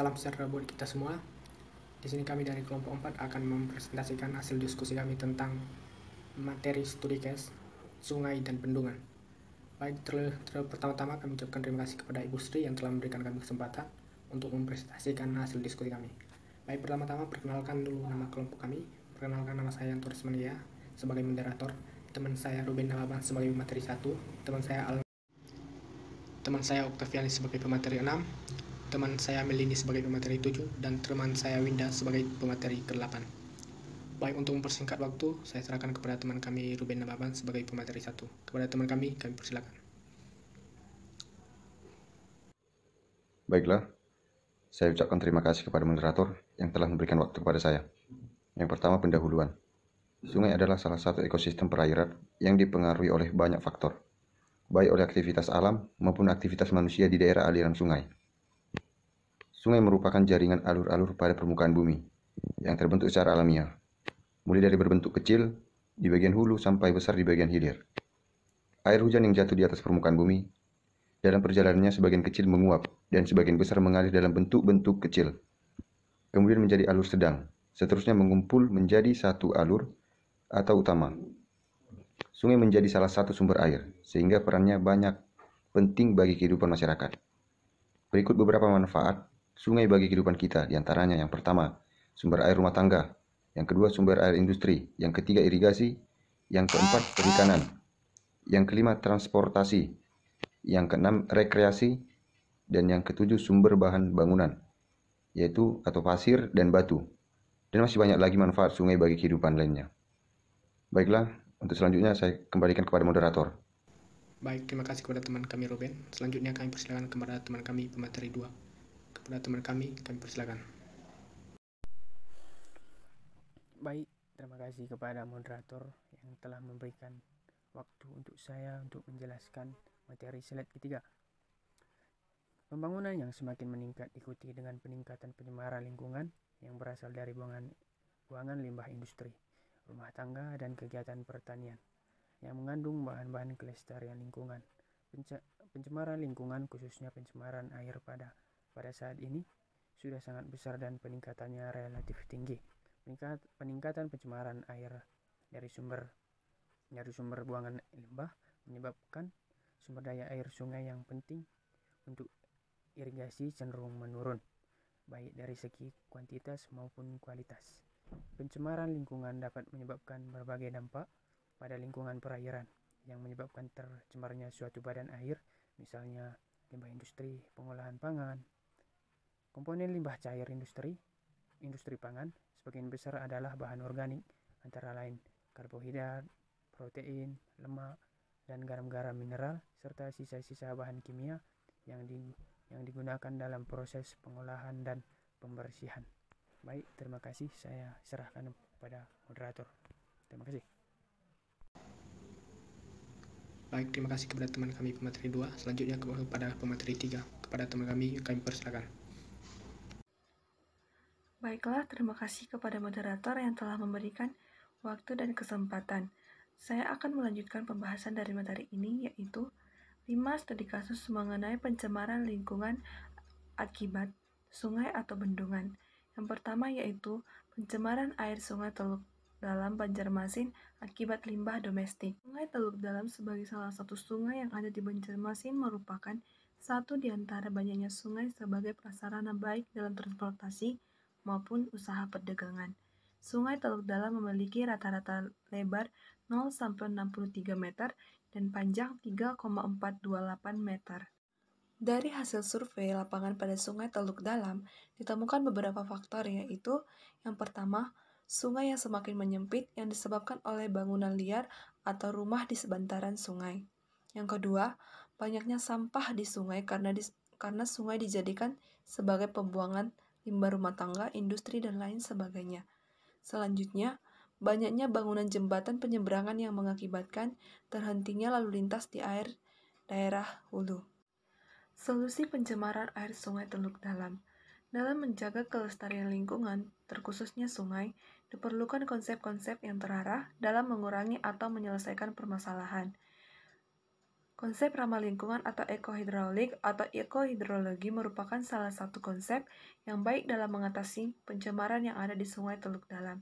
Salam sejahtera buat kita semua. Di sini kami dari kelompok 4 akan mempresentasikan hasil diskusi kami tentang materi studi case, sungai dan bendungan. Baik, pertama-tama kami ucapkan terima kasih kepada Ibu Sri yang telah memberikan kami kesempatan untuk mempresentasikan hasil diskusi kami. Baik, pertama-tama perkenalkan dulu nama kelompok kami. Perkenalkan, nama saya Antoris Mania sebagai moderator, teman saya Ruben Nababan sebagai pemateri 1, teman saya Oktaviani sebagai pemateri 6, teman saya Melini sebagai pemateri 7, dan teman saya Winda sebagai pemateri ke-8. Baik, untuk mempersingkat waktu, saya serahkan kepada teman kami Ruben Nababan sebagai pemateri 1. Kepada teman kami persilakan. Baiklah, saya ucapkan terima kasih kepada moderator yang telah memberikan waktu kepada saya. Yang pertama, pendahuluan. Sungai adalah salah satu ekosistem perairan yang dipengaruhi oleh banyak faktor, baik oleh aktivitas alam maupun aktivitas manusia di daerah aliran sungai. Sungai merupakan jaringan alur-alur pada permukaan bumi yang terbentuk secara alamiah, mulai dari berbentuk kecil di bagian hulu sampai besar di bagian hilir. Air hujan yang jatuh di atas permukaan bumi, dalam perjalanannya sebagian kecil menguap dan sebagian besar mengalir dalam bentuk-bentuk kecil, kemudian menjadi alur sedang, seterusnya mengumpul menjadi satu alur atau utama. Sungai menjadi salah satu sumber air, sehingga perannya banyak penting bagi kehidupan masyarakat. Berikut beberapa manfaat sungai bagi kehidupan kita, diantaranya yang pertama, sumber air rumah tangga, yang kedua sumber air industri, yang ketiga irigasi, yang keempat perikanan, yang kelima transportasi, yang keenam rekreasi, dan yang ketujuh sumber bahan bangunan, yaitu atau pasir dan batu. Dan masih banyak lagi manfaat sungai bagi kehidupan lainnya. Baiklah, untuk selanjutnya saya kembalikan kepada moderator. Baik, terima kasih kepada teman kami Ruben. Selanjutnya kami persilakan kepada teman kami pemateri 2. Kepada teman kami persilakan. Baik, terima kasih kepada moderator yang telah memberikan waktu untuk saya untuk menjelaskan materi slide ketiga. Pembangunan yang semakin meningkat diikuti dengan peningkatan pencemaran lingkungan yang berasal dari buangan limbah industri, rumah tangga, dan kegiatan pertanian yang mengandung bahan-bahan kelestarian lingkungan. Pencemaran lingkungan, khususnya pencemaran air pada saat ini sudah sangat besar dan peningkatannya relatif tinggi. Peningkatan pencemaran air dari sumber buangan limbah menyebabkan sumber daya air sungai yang penting untuk irigasi cenderung menurun, baik dari segi kuantitas maupun kualitas. Pencemaran lingkungan dapat menyebabkan berbagai dampak pada lingkungan perairan yang menyebabkan tercemarnya suatu badan air, misalnya limbah industri, pengolahan pangan. Komponen limbah cair industri pangan sebagian besar adalah bahan organik, antara lain karbohidrat, protein, lemak, dan garam-garam mineral, serta sisa-sisa bahan kimia yang digunakan dalam proses pengolahan dan pembersihan. Baik, terima kasih. Saya serahkan kepada moderator. Terima kasih. Baik, terima kasih kepada teman kami pemateri 2. Selanjutnya kepada pemateri 3. Kepada teman kami persilakan. Baiklah, terima kasih kepada moderator yang telah memberikan waktu dan kesempatan. Saya akan melanjutkan pembahasan dari materi ini, yaitu 5 studi kasus mengenai pencemaran lingkungan akibat sungai atau bendungan. Yang pertama yaitu pencemaran air sungai Teluk Dalam Banjarmasin akibat limbah domestik. Sungai Teluk Dalam sebagai salah satu sungai yang ada di Banjarmasin merupakan satu di antara banyaknya sungai sebagai prasarana baik dalam transportasi maupun usaha perdagangan. Sungai Teluk Dalam memiliki rata-rata lebar 0-63 meter dan panjang 3,428 meter. Dari hasil survei lapangan pada Sungai Teluk Dalam, ditemukan beberapa faktor, yaitu yang pertama, sungai yang semakin menyempit yang disebabkan oleh bangunan liar atau rumah di sebantaran sungai. Yang kedua, banyaknya sampah di sungai karena sungai dijadikan sebagai pembuangan limbah rumah tangga, industri, dan lain sebagainya. Selanjutnya, banyaknya bangunan jembatan penyeberangan yang mengakibatkan terhentinya lalu lintas di daerah hulu. Solusi pencemaran air Sungai Teluk Dalam. Dalam menjaga kelestarian lingkungan, terkhususnya sungai, diperlukan konsep-konsep yang terarah dalam mengurangi atau menyelesaikan permasalahan. Konsep ramah lingkungan atau ekohidraulik atau ekohidrologi merupakan salah satu konsep yang baik dalam mengatasi pencemaran yang ada di Sungai Teluk Dalam.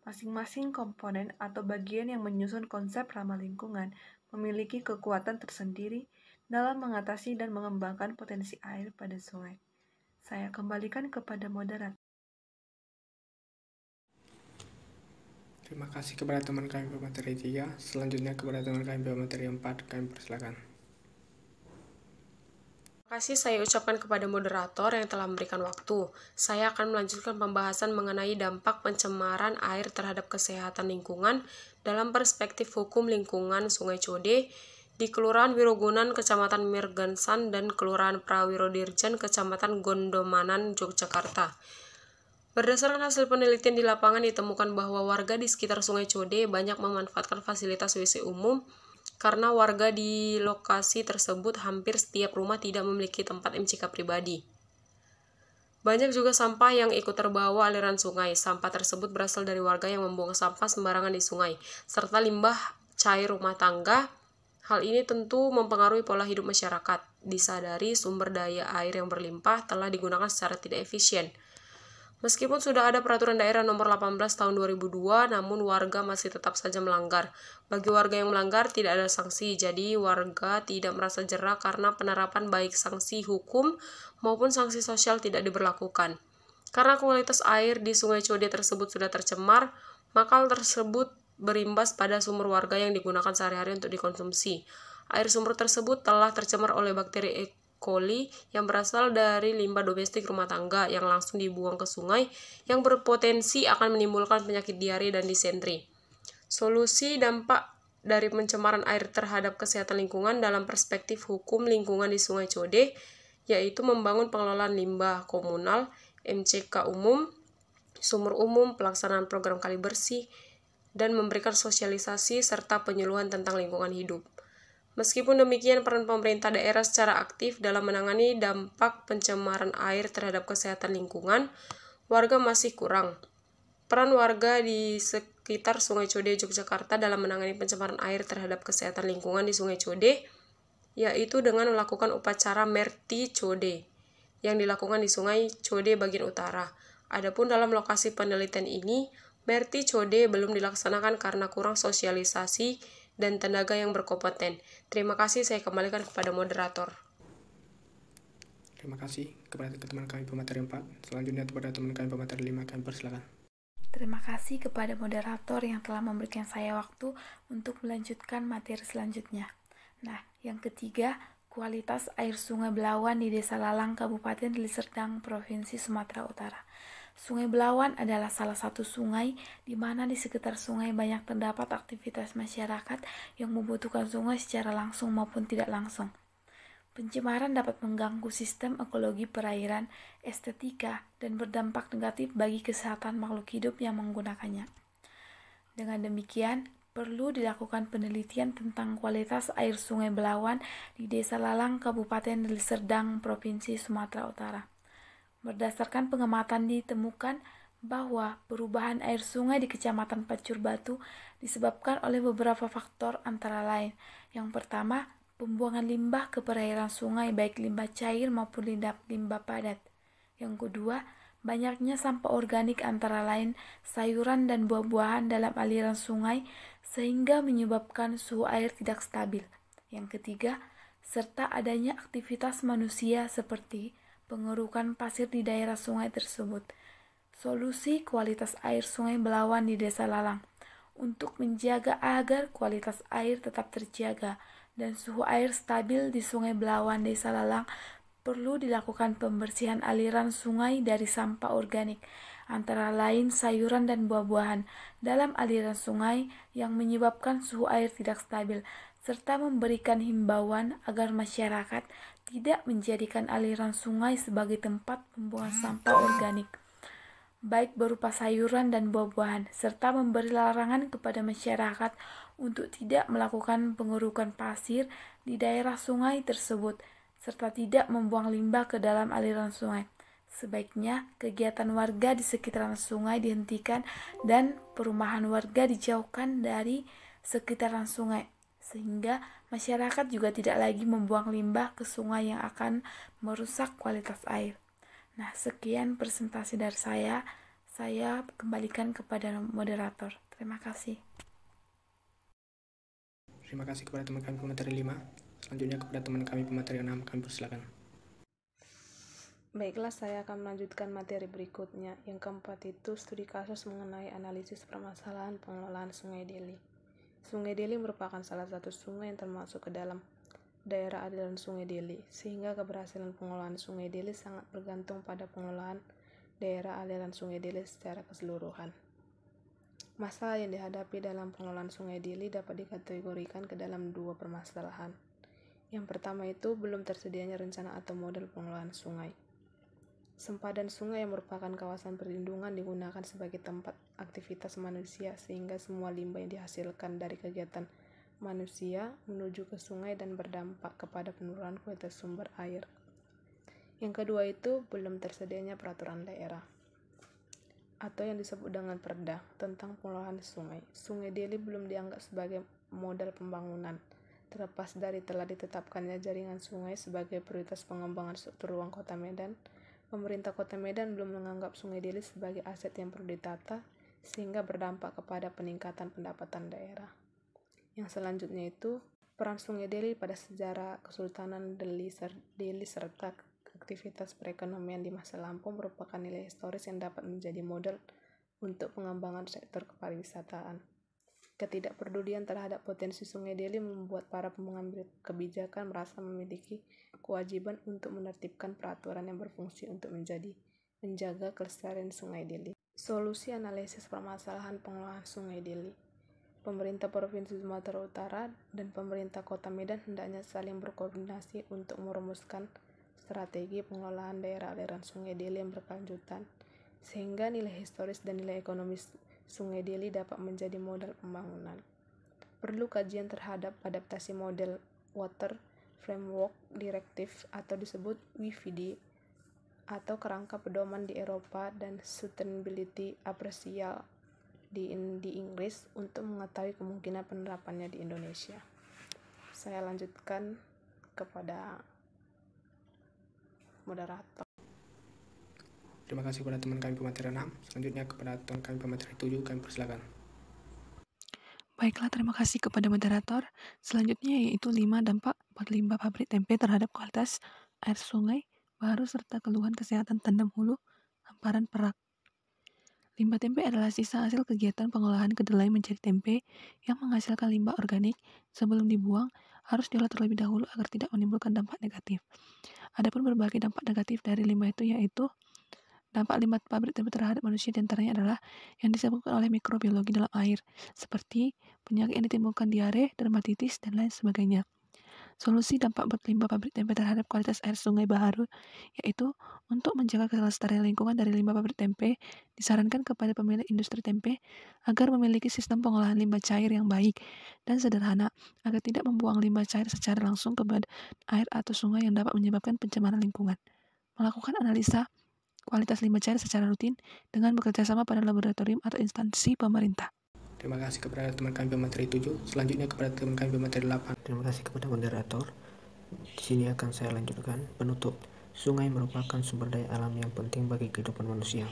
Masing-masing komponen atau bagian yang menyusun konsep ramah lingkungan memiliki kekuatan tersendiri dalam mengatasi dan mengembangkan potensi air pada sungai. Saya kembalikan kepada moderator. Terima kasih kepada teman kami pemateri 3. Selanjutnya kepada teman kami pemateri 4, kami persilakan. Terima kasih saya ucapkan kepada moderator yang telah memberikan waktu. Saya akan melanjutkan pembahasan mengenai dampak pencemaran air terhadap kesehatan lingkungan dalam perspektif hukum lingkungan Sungai Code di Kelurahan Wirogunan, Kecamatan Mirgansan, dan Kelurahan Prawirodirjan, Kecamatan Gondomanan, Yogyakarta. Berdasarkan hasil penelitian di lapangan ditemukan bahwa warga di sekitar Sungai Code banyak memanfaatkan fasilitas WC umum karena warga di lokasi tersebut hampir setiap rumah tidak memiliki tempat MCK pribadi. Banyak juga sampah yang ikut terbawa aliran sungai. Sampah tersebut berasal dari warga yang membuang sampah sembarangan di sungai, serta limbah cair rumah tangga. Hal ini tentu mempengaruhi pola hidup masyarakat. Disadari sumber daya air yang berlimpah telah digunakan secara tidak efisien. Meskipun sudah ada peraturan daerah nomor 18 tahun 2002, namun warga masih tetap saja melanggar. Bagi warga yang melanggar tidak ada sanksi, jadi warga tidak merasa jera karena penerapan baik sanksi hukum maupun sanksi sosial tidak diberlakukan. Karena kualitas air di Sungai Code tersebut sudah tercemar, maka hal tersebut berimbas pada sumur warga yang digunakan sehari-hari untuk dikonsumsi. Air sumur tersebut telah tercemar oleh bakteri E. coli yang berasal dari limbah domestik rumah tangga yang langsung dibuang ke sungai yang berpotensi akan menimbulkan penyakit diare dan disentri. Solusi dampak dari pencemaran air terhadap kesehatan lingkungan dalam perspektif hukum lingkungan di Sungai Code yaitu membangun pengelolaan limbah komunal, MCK umum, sumur umum, pelaksanaan program kali bersih, dan memberikan sosialisasi serta penyuluhan tentang lingkungan hidup. Meskipun demikian, peran pemerintah daerah secara aktif dalam menangani dampak pencemaran air terhadap kesehatan lingkungan warga masih kurang. Peran warga di sekitar Sungai Code, Yogyakarta dalam menangani pencemaran air terhadap kesehatan lingkungan di Sungai Code yaitu dengan melakukan upacara Merti Code yang dilakukan di Sungai Code bagian utara. Adapun dalam lokasi penelitian ini, Merti Code belum dilaksanakan karena kurang sosialisasi dan tenaga yang berkompeten. Terima kasih, saya kembalikan kepada moderator. Terima kasih kepada teman kami pemateri 4. Selanjutnya kepada teman kami pemateri 5, kami persilakan. Terima kasih kepada moderator yang telah memberikan saya waktu untuk melanjutkan materi selanjutnya. Nah, yang ketiga, kualitas air Sungai Belawan di Desa Lalang, Kabupaten Deli Serdang, Provinsi Sumatera Utara. Sungai Belawan adalah salah satu sungai di mana di sekitar sungai banyak terdapat aktivitas masyarakat yang membutuhkan sungai secara langsung maupun tidak langsung. Pencemaran dapat mengganggu sistem ekologi perairan, estetika, dan berdampak negatif bagi kesehatan makhluk hidup yang menggunakannya. Dengan demikian, perlu dilakukan penelitian tentang kualitas air Sungai Belawan di Desa Lalang, Kabupaten Deli Serdang, Provinsi Sumatera Utara. Berdasarkan pengamatan ditemukan bahwa perubahan air sungai di Kecamatan Pacur Batu disebabkan oleh beberapa faktor antara lain. Yang pertama, pembuangan limbah ke perairan sungai baik limbah cair maupun limbah padat. Yang kedua, banyaknya sampah organik antara lain sayuran dan buah-buahan dalam aliran sungai sehingga menyebabkan suhu air tidak stabil. Yang ketiga, serta adanya aktivitas manusia seperti pengerukan pasir di daerah sungai tersebut. Solusi kualitas air Sungai Belawan di Desa Lalang. Untuk menjaga agar kualitas air tetap terjaga dan suhu air stabil di Sungai Belawan Desa Lalang, perlu dilakukan pembersihan aliran sungai dari sampah organik, antara lain sayuran dan buah-buahan, dalam aliran sungai yang menyebabkan suhu air tidak stabil, serta memberikan himbauan agar masyarakat tidak menjadikan aliran sungai sebagai tempat pembuangan sampah organik, baik berupa sayuran dan buah-buahan, serta memberi larangan kepada masyarakat untuk tidak melakukan pengerukan pasir di daerah sungai tersebut, serta tidak membuang limbah ke dalam aliran sungai. Sebaiknya kegiatan warga di sekitaran sungai dihentikan dan perumahan warga dijauhkan dari sekitaran sungai. sehingga masyarakat juga tidak lagi membuang limbah ke sungai yang akan merusak kualitas air. Nah, sekian presentasi dari saya kembalikan kepada moderator. Terima kasih. Terima kasih kepada teman kami pemateri 5. Selanjutnya kepada teman kami pemateri 6, kami persilakan. Baiklah, saya akan melanjutkan materi berikutnya. Yang keempat itu studi kasus mengenai analisis permasalahan pengelolaan Sungai Deli. Sungai Deli merupakan salah satu sungai yang termasuk ke dalam daerah aliran Sungai Deli, sehingga keberhasilan pengelolaan Sungai Deli sangat bergantung pada pengelolaan daerah aliran Sungai Deli secara keseluruhan. Masalah yang dihadapi dalam pengelolaan Sungai Deli dapat dikategorikan ke dalam dua permasalahan. Yang pertama itu belum tersedianya rencana atau model pengelolaan sungai. Sempadan sungai yang merupakan kawasan perlindungan digunakan sebagai tempat aktivitas manusia, sehingga semua limbah yang dihasilkan dari kegiatan manusia menuju ke sungai dan berdampak kepada penurunan kualitas sumber air. Yang kedua itu belum tersedianya peraturan daerah atau yang disebut dengan Perda tentang pengelolaan sungai. Sungai Deli belum dianggap sebagai modal pembangunan, terlepas dari telah ditetapkannya jaringan sungai sebagai prioritas pengembangan struktur ruang Kota Medan. Pemerintah Kota Medan belum menganggap Sungai Deli sebagai aset yang perlu ditata, sehingga berdampak kepada peningkatan pendapatan daerah. Yang selanjutnya itu peran Sungai Deli pada sejarah Kesultanan Deli serta aktivitas perekonomian di masa lampau merupakan nilai historis yang dapat menjadi modal untuk pengembangan sektor kepariwisataan. Ketidakpedulian terhadap potensi Sungai Deli membuat para pengambil kebijakan merasa memiliki kewajiban untuk menertibkan peraturan yang berfungsi untuk menjaga kelestarian Sungai Deli. Solusi analisis permasalahan pengelolaan Sungai Deli. Pemerintah Provinsi Sumatera Utara dan pemerintah Kota Medan hendaknya saling berkoordinasi untuk merumuskan strategi pengelolaan daerah aliran Sungai Deli yang berkelanjutan, sehingga nilai historis dan nilai ekonomis Sungai Deli dapat menjadi modal pembangunan. Perlu kajian terhadap adaptasi model Water Framework Directive atau disebut WFD atau kerangka pedoman di Eropa dan Sustainability Appraisal di Inggris untuk mengetahui kemungkinan penerapannya di Indonesia. Saya lanjutkan kepada moderator. Terima kasih kepada teman kami pemateri 6. Selanjutnya kepada teman kami pemateri 7, kami persilakan. Baiklah, terima kasih kepada moderator. Selanjutnya yaitu 5 dampak buat limbah pabrik tempe terhadap kualitas air sungai baru serta keluhan kesehatan tandem hulu hamparan Perak. Limbah tempe adalah sisa hasil kegiatan pengolahan kedelai menjadi tempe yang menghasilkan limbah organik. Sebelum dibuang, harus diolah terlebih dahulu agar tidak menimbulkan dampak negatif. Adapun berbagai dampak negatif dari limbah itu yaitu dampak limbah pabrik tempe terhadap manusia diantaranya adalah yang disebabkan oleh mikrobiologi dalam air, seperti penyakit yang ditimbulkan diare, dermatitis, dan lain sebagainya. Solusi dampak buat limbah pabrik tempe terhadap kualitas air sungai baru, yaitu untuk menjaga kelestarian lingkungan dari limbah pabrik tempe, disarankan kepada pemilik industri tempe agar memiliki sistem pengolahan limbah cair yang baik dan sederhana, agar tidak membuang limbah cair secara langsung ke air atau sungai yang dapat menyebabkan pencemaran lingkungan. Melakukan analisa kualitas limbah cair secara rutin dengan bekerja sama pada laboratorium atau instansi pemerintah. Terima kasih kepada teman kami pemateri 7. Selanjutnya kepada teman kami pemateri 8. Terima kasih kepada moderator. Di sini akan saya lanjutkan penutup. Sungai merupakan sumber daya alam yang penting bagi kehidupan manusia.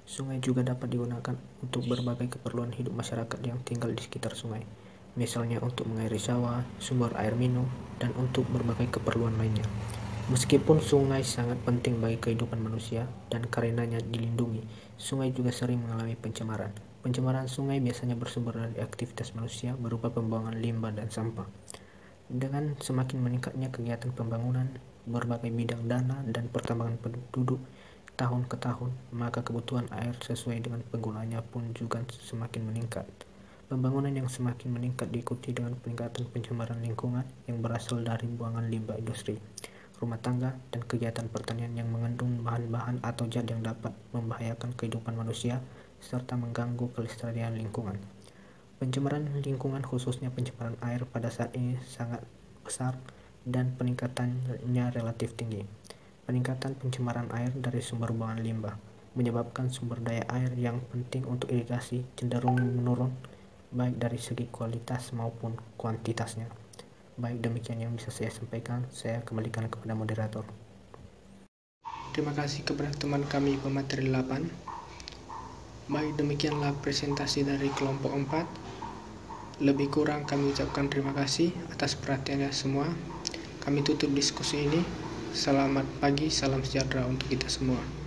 Sungai juga dapat digunakan untuk berbagai keperluan hidup masyarakat yang tinggal di sekitar sungai. Misalnya untuk mengairi sawah, sumber air minum, dan untuk berbagai keperluan lainnya. Meskipun sungai sangat penting bagi kehidupan manusia dan karenanya dilindungi, sungai juga sering mengalami pencemaran. Pencemaran sungai biasanya bersumber dari aktivitas manusia berupa pembuangan limbah dan sampah. Dengan semakin meningkatnya kegiatan pembangunan, berbagai bidang dana dan pertambangan penduduk tahun ke tahun, maka kebutuhan air sesuai dengan penggunaannya pun juga semakin meningkat. Pembangunan yang semakin meningkat diikuti dengan peningkatan pencemaran lingkungan yang berasal dari buangan limbah industri, rumah tangga, dan kegiatan pertanian yang mengandung bahan-bahan atau zat yang dapat membahayakan kehidupan manusia serta mengganggu kelestarian lingkungan. Pencemaran lingkungan khususnya pencemaran air pada saat ini sangat besar dan peningkatannya relatif tinggi. Peningkatan pencemaran air dari sumber buangan limbah menyebabkan sumber daya air yang penting untuk irigasi cenderung menurun baik dari segi kualitas maupun kuantitasnya. Baik, demikian yang bisa saya sampaikan. Saya kembalikan kepada moderator. Terima kasih kepada teman kami pemateri 8. Baik, demikianlah presentasi dari kelompok 4. Lebih kurang kami ucapkan terima kasih atas perhatiannya semua. Kami tutup diskusi ini. Selamat pagi, salam sejahtera untuk kita semua.